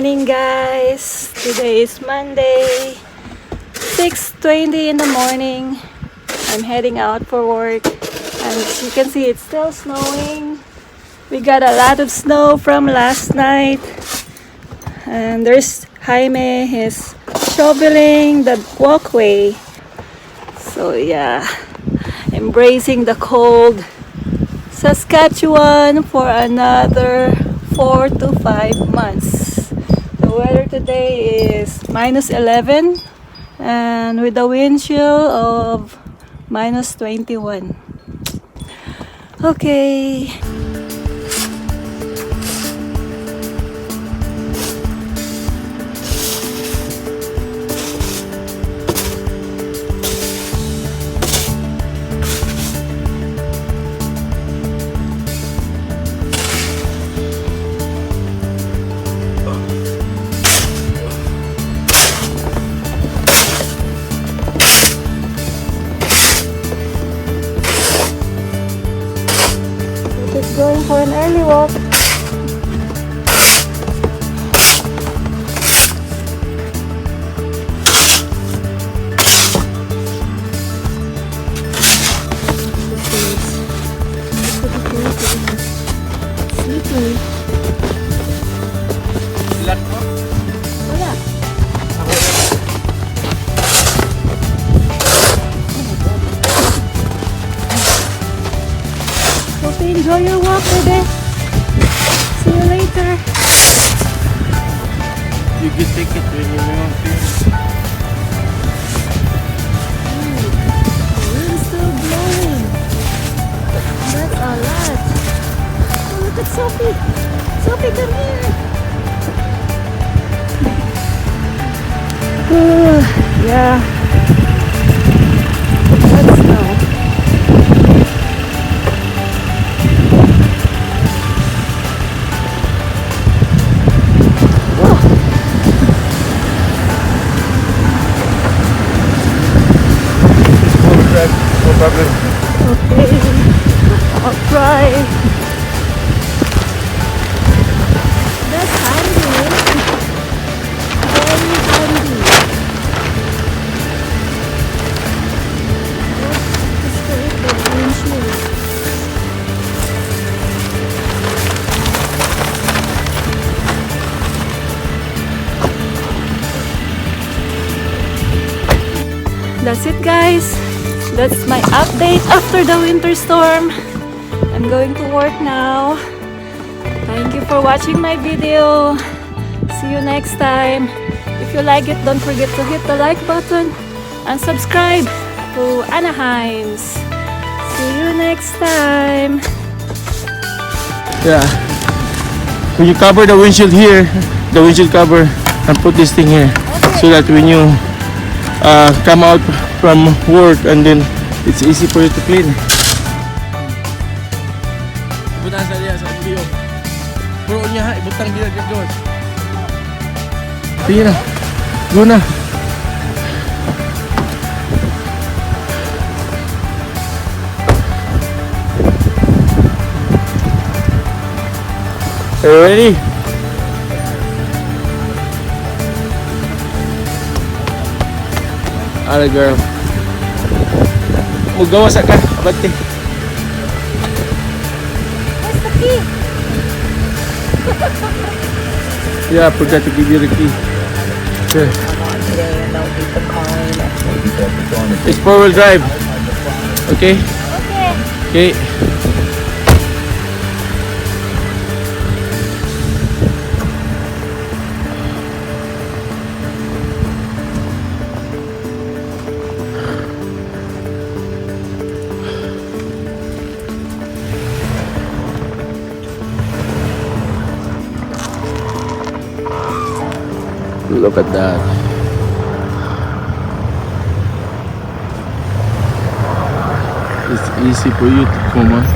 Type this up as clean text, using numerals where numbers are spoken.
morning, guys. Today is Monday, 6:20 in the morning. I'm heading out for work, and as you can see, it's still snowing. We got a lot of snow from last night, and there's Jaime. He's shoveling the walkway. So yeah, embracing the cold Saskatchewan for another 4 to 5 months. The weather today is -11 and with a wind chill of -21. Okay. Going for an early walk. Ilan mo? Wala. Hope you enjoy your walk today. See you later. You can take it when you want to. The wind's still blowing. That's a lot. Oh, look at Sophie. Sophie, come here. Yeah. That's snow. No problem. Okay, I'll try. That's handy. Very handy. Just create the windshield. That's it, guys. That's my update after the winter storm. I'm going to work now. Thank you for watching my video. See you next time. If you like it, don't forget to hit the like button and subscribe to Anaheim's. See you next time. Yeah. When you cover the windshield here, the windshield cover, and put this thing here, so that when you come out from work and then it's easy for you to clean. Ibutang sa diya sa video. Puro niya ha, ibutang diya dito. Sige na. Go na. Are you ready? Alright, girl. Mugawas ka, abante. Where's the key? Yeah, I forgot to give you the key. Sure. It's 4-wheel drive. Okay? Okay. Okay. Look at that. It's easy for you to come on.